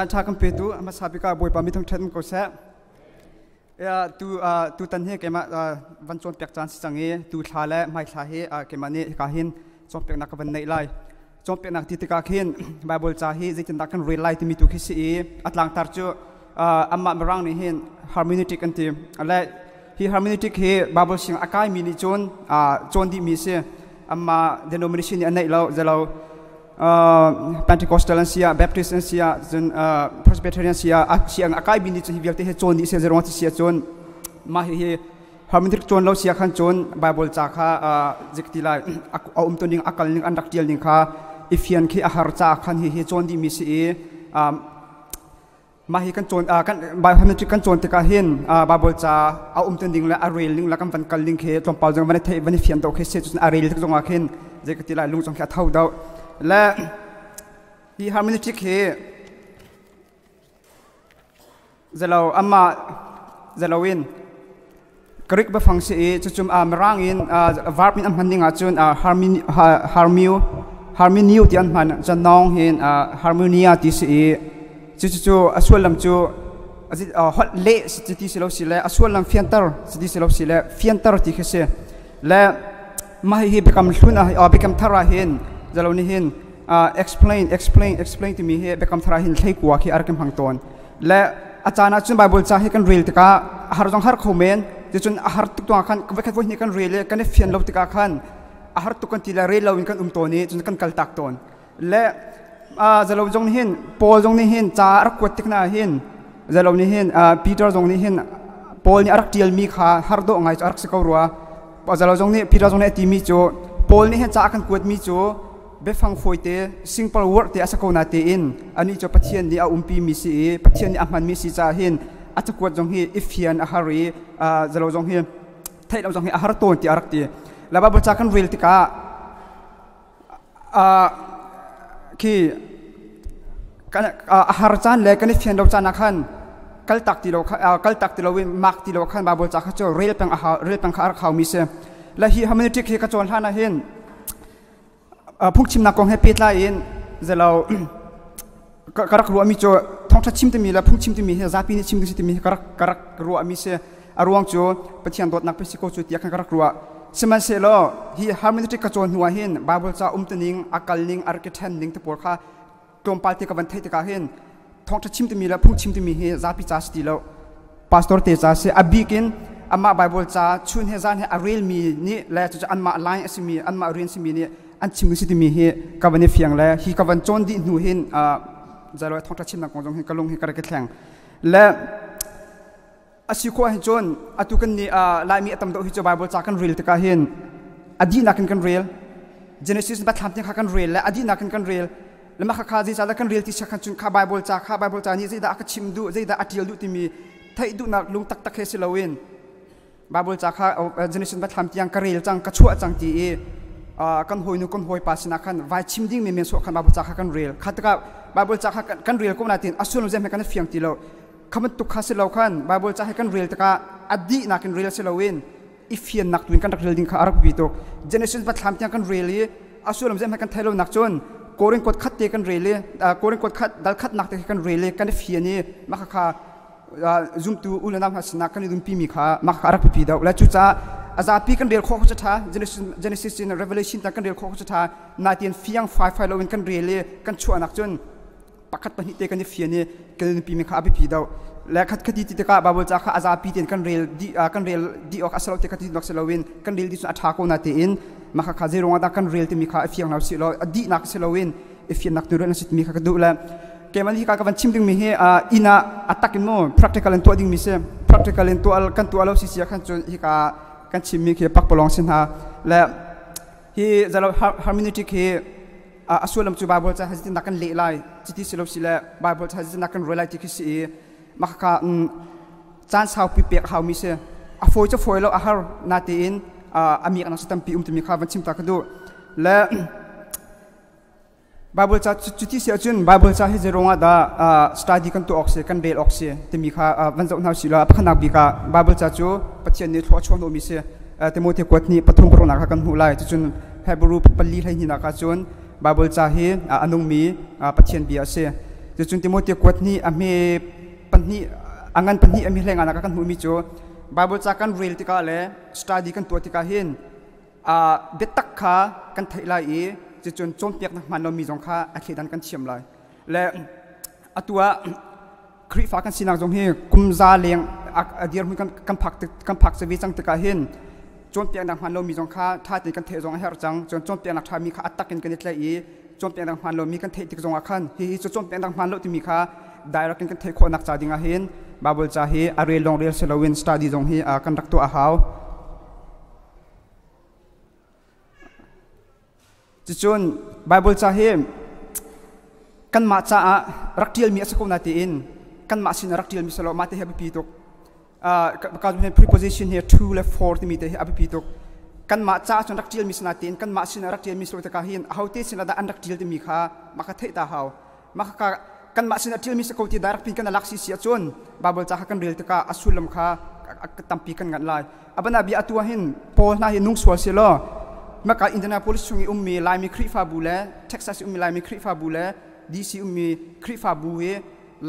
จันทากัมเปตุมาสาบิกาบอยปามิทงเทนก็เสตูตันเฮเกมาวันจวนเปียกจันสิจังเอตูทาและไม่ทาเฮเกมานี่กาหินจวนเปียกนักวันในไลจวนเปียกนักที่ตะกาหินไบเบิลจาฮีจิตนักกันเรียลไลที่มีตุคิสีอัตลังตาร์จูอัมมาบรังนี่หินฮาร์โมนิติกันทีและฮีฮาร์โมนิติกเฮไบเบิลสิงอากายมินิจวนดีมีเสอัมมาเดโนมิเนชันอันไหนเราจะเราPentecostal sia Baptist sia jun Presbyterian sia siang akai bini chu hivial te he chon ni se zerong ti sia chon ma hi harmonic chon lo sia khan chon Bible cha kha jikti lai to ning akal ning andak tial ning kha ifian khi ahar cha khan hi chon di mi si ma hi kan chon kan harmonic kan chon te ka hin Bible cha to ning la arel ning la kam van kal ning khe tlom pau jang ban the ban fian to khe se chun arel te jong a khin jikti lai lung jong kha thau dauและที่ฮาร์โมนิติกเฮจะเราอัมมาจะเราวินกริกแบบฟังเสียจุ่มมร่างอินวาร์ปอินอันพันดิ่งอาจุนฮาร์มินิวที่อันพันจะน้องเห็นฮาร์โมเนียที่เสียจู่ส่วนลำจู่ฮอตเล่สิที่เสียเราสิเล่ส่วนลำเฟียนเตอร์สิที่เสียเราสิเล่เฟียนเตอร์ที่เสียและมาให้เบคำลุ่นเบคำทาราเห็นจะเรานี่เห็นexplain ที่มีเหตุเป็นคำทาราหินใช้กว่าที่อาร์กิมพังตอนและอาจารย์จุนไบเบิลจะให้กันเรียลติกาอาหารจงหาร์คอมเมนต์จุนอาหารตุกตัวขันก็ไม่แค่ว่านี่กันเรียลกันเฟียนเราติกาขันอาหารตุกันทีละเรียลเราอินกันตัวนี้จุนกันกัลตักตอนและจะเราจงนี่เห็นปอลจงนี่เห็นจารักกวดติกนาเห็นจะเรานี่เห็นปีเตอร์จงนี่เห็นปอลนี่อารักเดียลมีขาฮาร์โดง่ายอารักสกาวรัวจะเราจงนี่ปีเตอร์จงนี่ตีมีโจปอลนี่เห็นจากันกวดมีโจเบฟังฟอยเต simple word เตอาสกาวนาเตอินอันนี้จะปะเทียนนี่อาปีมีสีปะเทียนนี่อามันมีสีจ้าเห็นอาจจะกวดจงฮีอิฟเฮียนอาหารีจะเราจงฮีไทยเราจงฮีอาหารโตนที่อารักตีแล้วบับจากกันเรียลติกาคือกันอาหารจานเล็กกันเฟียนเราจานนักขันกัลตักติโลวินมักติโลขันบับจากเขาจะเรียลเป็นอาหารเรียลเป็นข้าวเขามีเสและฮีฮามินิติกฮีกระโจนท่านะเห็นพุ่งชิมนักกองให้ปิดไล่อินจะเรากระรักรัวมีโจท้องทัดชิมที่มีแล้วพุ่งชิมที่มีเฮซาปีนี่ชิมที่มีกระรักรัวมีเสอารวงโจปะเทียนโดดนักพิสิโกจุดยักษ์กระรักรัวสมัยเสลอฮีฮาร์โมนิติกกระโจนหัวเห็นบาบิลจะตันิงอากัลนิงอาร์กิเทนนิงที่ปวดขาตัวปาติกวันเทติกาเห็นท้องทัดชิมที่มีแล้วพุ่งชิมที่มีเฮซาปีจ้าสติแล้วพาสตอร์เตจ้าเสอบิกินอันมาไบเบิลจะชุนเฮซานเฮอารีลมีนี่และจะอันมาไลน์สิมีอันมาเรียนสิมีนี่อันชิมสิที่มีเฮกับวันนี้เฟียงแล้วฮีกับวันจนดิหนูเห็นจะเราท้องทัดชิมนักกองจงเห็นกระลงเห็นกระเกตแข่งและอาศิโคให้จนอาตุกันนี่ลายมีอัตมโดฮิจบายบทจากกันเรียลตะกาเห็นอดีนักกันเรียลเจเนซิสบัตรทำที่ข้ากันเรียลและอดีนักกันเรียลและมาข้าจีจะแล้วกันเรียลที่ชักกันจุนข้าบายบทจากนี่จะได้อักชิมดูจะได้อัดเดียลดูที่มีไทยดูนักลุงตักเฮสิลาวินบายบทจากข้าเจเนซิสบัตรทำที่ยังกันเรียลจังกระชั่วจังตีกันหอยนุกันหอยปัสนักขันไว้ชิมดิ้งมีเมนสุขันบาบุจากกันเรียลขัดกับบาบุจากกันเรียลก็น่าตินอสุนเจมให้กันเฟียงตีเราคำมันตุกขัดเสลาขันบาบุจากกันเรียลตะกาอดีนักกันเรียลเสลาวินอีเฟียนนักตุนกันนักเรียลดิ้งข้าอารักบิโตเจเนซิสบัตรทำที่กันเรียลอสุนเจมให้กันเทโลนักจนโกริงกดขัดเตกันเรียลโกริงกดขัดดัลขัดนักเตกันเรียลกันเฟียนี่มาข้าจุ่มตัวอุลนับหัสนักกันดุมปีมีข้ามาข้าอารักบิโตและจุจ้าอาจารย์ปีกันเรียลข้อจะท่า Genesis in Revelation กันเรียลข้อจะท่านาทีนเฟียงไฟเราเป็นกันเรียลกันชั่วนักจนปักขัดปนิเตกันเฟียนี่กันปีมีข้าอภิปีดาวและขัดคดีติดกับาบุจากอาจารย์ปีเตียนกันเรียลดีออกอาศัยเตกันที่นักเซลวินกันเรียลที่สุดอัฐาโกนาเตอินมาข้าเจรงว่ากันเรียลที่มีข้าเฟียงเราสิเราดีนักเซลวินเฟียงนักดูเรื่องสิทธิ์มีข้าดูแลเกมันที่ข้ากับวันชิมดึงมีเฮอินาอัตตากินโม่ practical ตัวดึงมีเซ practical ตัวกันตัวเราสิเสียขันจนที่ข้ากันชิมมีเขียปักปลองสินหาและที่จะเราฮาร์โมนิติกเขียส่วนลำจูบาบิลจะให้จิตนักกันเลี้ยไล่จิตที่สิลป์สิและบาบิลจะให้จิตนักกันรวยไล่ที่คิดสิมาข้าจานสาวปีเปียกเขามีเสียฟอยจะฟอยแล้วอาหารนาตีอินอามีอันนั้นสตัมปีจะมีข้าวันชิมตากระดูและบาบิลจะจุดที่เสียจุนบาบิลจะให้เจรงว่าได้สตาดีกันตัวออกเสียกันเรียลออกเสียที่มีข้าวันจะเอาสิละพัฒนาบิกาบาบิลจะจูปัจจัยนี้ทั่วชนโอมิเสียแต่โมเทกวดนี้ปฐมปรนักกันหูไล่จุนเฮบรูปปลีให้หินักจุนบาบิลจะให้อนุมีปัจจัยเบียเสีย จะจุนติโมเตียกวดนี้อเมปันนี้อังกันปันนี้อเมแรงอันกันหูมิจูบาบิลจากกันเรียลติกาเล่สตาดีกันตัวติกาเห็นเด็ดตักขากันไทยไล่จะจุนโจมเปียกนักมันเรามีจงค่าอาคีดันกันเชียมเลยและตัวคริฟ้ากันสินักจงเฮกุมซาเลียงเดียร์มันกันผักสวีจังติกาเห็นโจมเปียกนักมันเรามีจงค่าท่าตีกันเทจงเฮรจังจนโจมเปียกนักทามีค่าอัตตักกันนิดเลยโจมเปียกนักมันเรามีกันเทติกจงอาคันฮีโจมเปียกนักมันเราที่มีค่าได้รักกันเทโคนักจ่าดิ่งเห็นบาบิลจ่าเฮอารีลงเรียลเซลวินสตาดีจงเฮกันรักตัวอาหาวจุนไบเบิลจ่าเฮกันมาจ่ารักเดียลมีสักคนนาทีอินกันมาสินรักเดียลมีสโลมาเตะให้ปีตุกการเป็น preposition here 2 และ 4ที่มีเตะให้ปีตุกกันมาจ่าจนรักเดียลมีสนาทีอินกันมาสินรักเดียลมีสโลตะกาหินเขาเตะสินดาอันรักเดียลที่มีค่ามาคัดเทตาเขามาคัดกันมาสินรักเดียลมีสกุลที่ได้รักพินกันลักษีเสียจุนไบเบิลจ่ากันเรียลตะกาอสุลลมค่าตั้มปีกันกันไล่อับนาบีอัตัวหินโพน่าหินนุ่งสวเสียล้อมากับอินเดียนาโพลิสมีมีลายมีคริฟาบูเล่เท็กซัสมีลายมีคริฟาบูเล่ดีซีมีคริฟาบูเฮ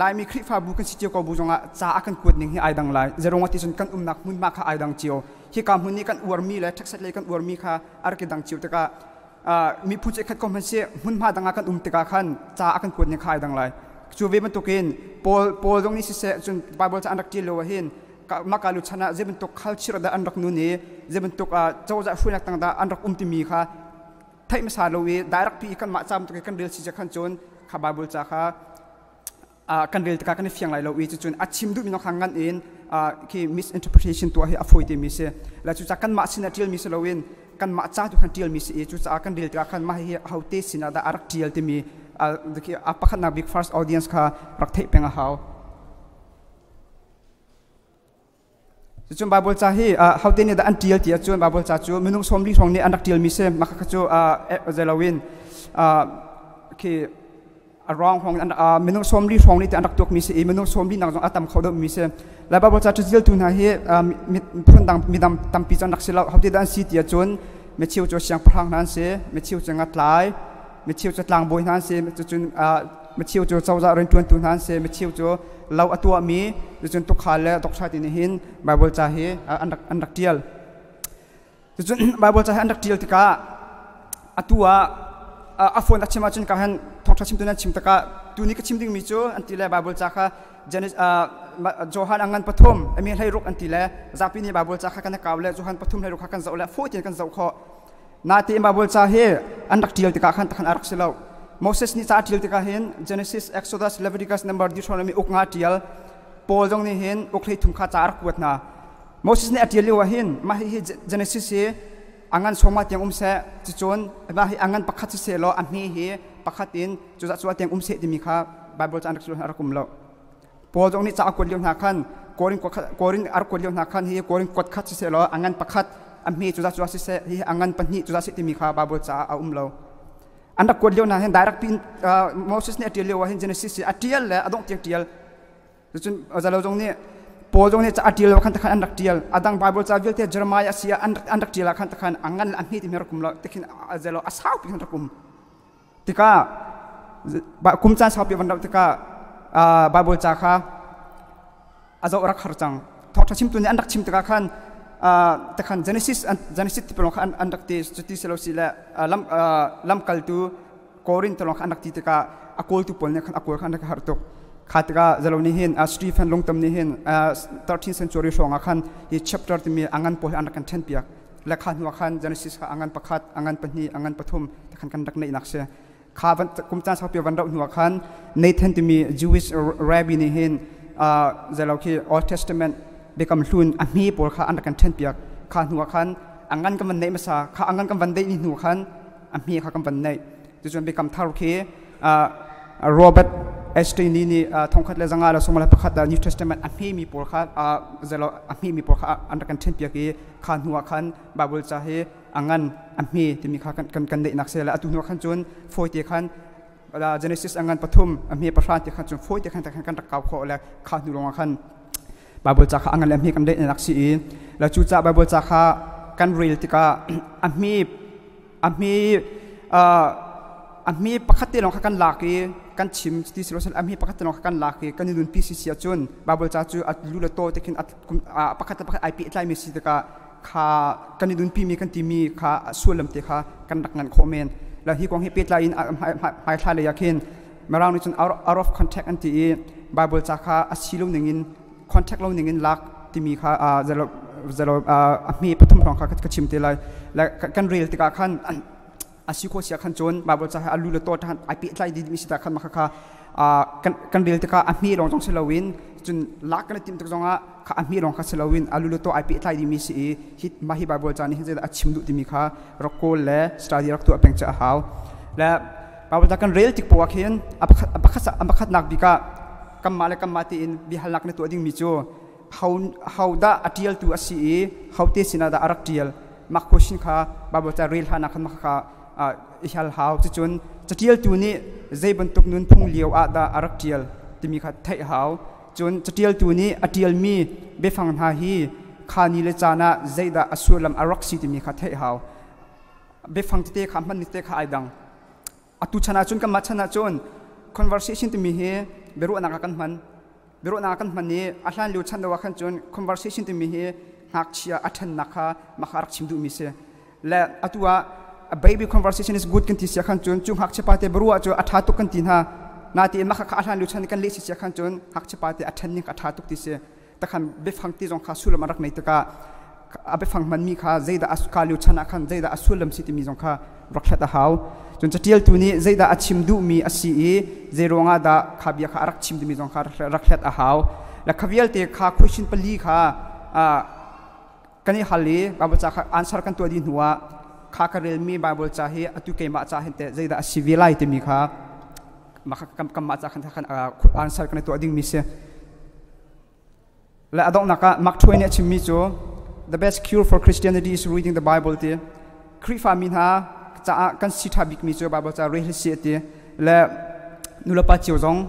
ลายมีคริฟาบูกันสิเจียวกับบูจงอ่ะจ้ากันกวดหนึ่งให้ไอดังไลจะรงวัติจนกันนักมุนมากค่ะไอดังเจียวที่การมุนนี้กันอวดมีและเท็กซัสเลยกันอวดมีค่ะอาร์กิดังเจียวแต่ก็มีผู้เชี่ยวชาญคอมเพนเซ่มุนมาดังกันแต่ก็ขันจ้ากันกวดหนึ่งค่ะไอดังไลจูเวมันตุกินโพลตรงนี้สิเสจนไบเบิลจะอันรักเจียวเลยเห็นมาการลุชนะจะเป็นตุก culture ได้อันรักนู่นนี่จะเป็นตุกเจ้าจะช่วยนักต่างๆอันรักที่มีค่ะไทยมาสาโลวีได้รักพี่กันมาจำตุกกันเดือดสิจะขันจนข้าไบเบิลจะค่ะกันเดือดกันในเฟียงไหลโลวีจนอัดชิมดูมีน้องขังกันเองคือ misinterpretation ตัวให้อภัยเดมิเซ่แล้วจุดกันมาสินาทีลมิสโลวินกันมาจ้าตุกันทีลมิเซ่จุดกันเดือดกันมาให้เขาเตสินาได้รักทีลที่มีคืออัปขันนัก big first audience ค่ะรักเทเป็นเขาจนบาบิลจ่าฮีเขาเตนี่ได้อันเดียลที่จนบาบิลจ่าจูมนุษย์สมรีทองนี่อันดักเดียลมิเซ่มาคัจจูเซลวินคือรองของมนุษย์สมรีทองนี่แต่อันดักตัวมิเซ่มนุษย์สมรีนักจงอัตมเขาเดิมมิเซ่แล้วบาบิลจ่าจูเดียลตุนฮะมีคนดังมีดำตั้มปีจันดักเซลเขาเตได้อันซีที่จนเมื่อเชี่ยวจะเสียงพลังนั้นเซ่เมื่อเชี่ยวจะงัดลายเมื่อเชี่ยวจะลางบอยนั้นเซ่จนเมื่อเชี่ยวจะเจ้าจะเรียนตุนนั้นเซ่เมื่อเชี่ยวจะเราตัวมีจนตุกขาเลตุกชาตินี้หินไบเบิลจะให้อันดักเดียลจนไบเบิลจะให้อันดักเดียลที่ก้าตัวอาฟอนตัดชิมาจนก้าเห็นทองชิมตัวนั้นชิมตะก้าตัวนี้ก็ชิมดิ้งมิจูอันที่เลไบเบิลจะก้าเจนิสโจฮันอังกันปฐมมีให้รุกอันที่เลจากปีนี้ไบเบิลจะก้ากันก้าวเลโจฮันปฐมให้รุกกันเจ้าเลฟูตินกันเจ้าข้อนาทีไบเบิลจะให้อันดักเดียลที่ก้าขันตะขันอารักเสลาโมเสสนี่จะอัดเดียลที่ก้าเห็น Genesis Exodus Leviticus Number Deuteronomy อุกงาเดียลโพลตรงนี้เห็นอุกเลยถุงข้าจารักวดนะโมเสสนี่อัดเดียลเลยว่าเห็นมาให้ Genesis เฮอังกันสมัติยังเสจะจนมาให้อังกันปักขัดเสลออันนี้เฮปักขัดอินจุดสวัสดิ์ยังเสที่มีข้าไบเบิลจะอันดักสุดอารักุมแล้วโพลตรงนี้จะอักวดเลี้ยงหนักขันโกรินอารักวดเลี้ยงหนักขันเฮโกรินกดขัดเสลออังกันปักขัดอันนี้จุดสวัสดิ์เฮอังกันปันนี้จุดสวัสดิ์ที่มีข้าไบเบิลจะเอาแล้วอันดักกวดเลี้ยวนะเห็นได้รักพินโมเสสเนี่ยเดียวเลี้ยวเห็นเจเนซิสอัดเดียลเลยอดงเตียกเดียลจนจะเราตรงนี้โพตรงนี้จะอัดเดียลขันตะขันอันดักเดียลอดังไบเบิลจะวิลเทียเจอร์มายาเสียอันดักเดียลขันตะขันอังกันอันนี้ที่มีรักคุมเราแต่ขินจะเราอาสาวพินรักคุมที่ก้าคุมจานสาวพิวันเราที่ก้าไบเบิลจะค่ะอาจจะรักหาจังทอดชิมตัวนี้อันดักชิมที่ก้าขันแต่ขันเจเนซิสที่เป็นของอันดักที่จุดที่เราสิละลำกัลตูโครินตัวของอันดักที่ก้าอโคลตูปนเนี่ยขันอโคลขันอันดักหาตุกขาดก้าจะเรานี่เห็นสตีเฟนลงตำนี่เห็น13th century ช่วงขันที่ chapter ที่มีอังกันโพอันดักกัน10 ปีและขันหัวขันเจเนซิสอังกันประคัดอังกันปนีอังกันปฐมแต่ขันกันดักในนักเสียข้าวันกุมจานสาวเปียวันเราหัวขันในเทนที่มี Jewish rabbi นี่เห็นจะเราคือ Old Testamentเบกำลุนอันนี้ปวดขาอันดักกันเช่นเปียกขาหัวขันอังกันกำวันในมาซาขาอังกันกำวันได้นี่หัวขันอันนี้ขากำวันในจะจนเบกำทารุเคโรเบิร์ตเอสตีนี่ทองคัดเลจังอาเราสมัยประคัด New Testament อันนี้มีปวดขาจะเราอันนี้มีปวดขาอันดักกันเช่นเปียกขาหัวขันบาบิลจะให้อังกันอันนี้ที่มีขากันได้นักเสียและอัตุหัวขันจนโฟยตีขันGenesis อังกันปฐมอันนี้ประชาติขันจนโฟยตีขันแต่ขันกันตะกาวโคและขาหัวลงขันบาบิลจะข้าอังกันเล่มนี้กันได้ในนักสีแล้วจุดจากบาบิลจะข้ากันเรียลติก้าอันมี มีประคัตเตลองกันลากีกันชิมที่สิโรเซลมีประคัตเตลองกันลากีกันนิดุนพีซีเสียจนบาบลจ้าจูอัดลูลโตเทคินอัดประคัตไอพีไลมิสิตกะข้ากันนิดุนพีมีกันทีมีข้าส่วนลำเตะข้ากันดักงานคอมเมนแล้วที่กองให้พีไลน์ไม่ทายเลยอยากเห็นมาเราในจน out of contact อันที่บาบลจ้าข้าอาชีพเราหนึ่งอิน contact เราหนึ่งอินลักที่มีข้าจะเรามีปฐมของข้ากระชิมเตลัยและกันเรียลติกาขันอาชีพโคเสียขันจนบาบลจ้าอาลูเลโตทันไอพีไลดีมิสิตาขันมาข้ากันเรียลติกามีรองจงเซลวินจนลักกันติมตรงอ่ะข้ามีรองข้าเซลวินอาลูเลโตไอพีไลดีมิสิฮิตมาฮิบาบลจ้านี่จะอาชิมดุที่มีข้ารักโกลและสตาร์ดีรักตัวเป็นเจ้าหาวและบาบลจ้ากันเรียลติกปัวเขียนอับขัดนักบิกะกัมมาและกัมมาตีอินบิฮัลลักในตัวดิ่งมิจูhow da atial tu asi how te sina da arak tial mak question kha babu ta real hana khan makha ihal how chun chatial tu ni zai bantuk nun phung liaw a da arak tial timi kha thai how chun chatial tu ni atial mi be phang ha hi khani le chana zai da asulam arak si timi kha thai how be phang te kha man ni te kha aidang atu chana chun kam chana chun conversation timi he beru anaka kan man biru na kan mani ahlan lu chan da wakhan chun conversation ti mi he hak chia athan nakha makharak chimdu mi se la atua a baby conversation is good kan ti sia khan chun chung hak chepa te biru a chu atha tu kan tin ha na ti makha kha ahlan lu chan kan le sia khan chun hak chepa te athan ni atha tu ti se ta khan be phang ti jong kha sulam rak nei ta ka abe phang man mi kha zaida aska lu chana khan zaida asulam si ti mi jong kha rakha ta haw chun chatial tu ni zaida achim du mi asi e zeronga da khabia kha arak chim du mi jong kha rakhlet a haw la khavial te kha question pali kha kani hali babu cha kha answer kan to di nuwa kha ka rel mi babu cha he atu ke ma cha hen te zaida civilai te mi kha ma kam ma cha khan answer kan to ding mi se la adong naka mak thoine chim mi cho the best cure for Christianity is reading the Bible te krifa min ha cha kan sitha bik mi cho baba cha re se te le nulapa chiu jong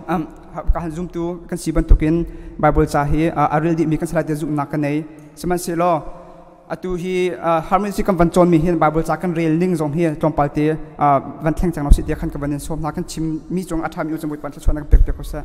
ka han zoom tu kan siban tokin Bible cha hi aril di mi kan sala te zoom na kan nei seman se lo atu hi harmony kam van chon mi hin Bible cha kan rel ning jong hi tompal te van thleng chang no si te khan ka banin som na kan chim mi chong atham yu chong boi pan chona pek pek ko sa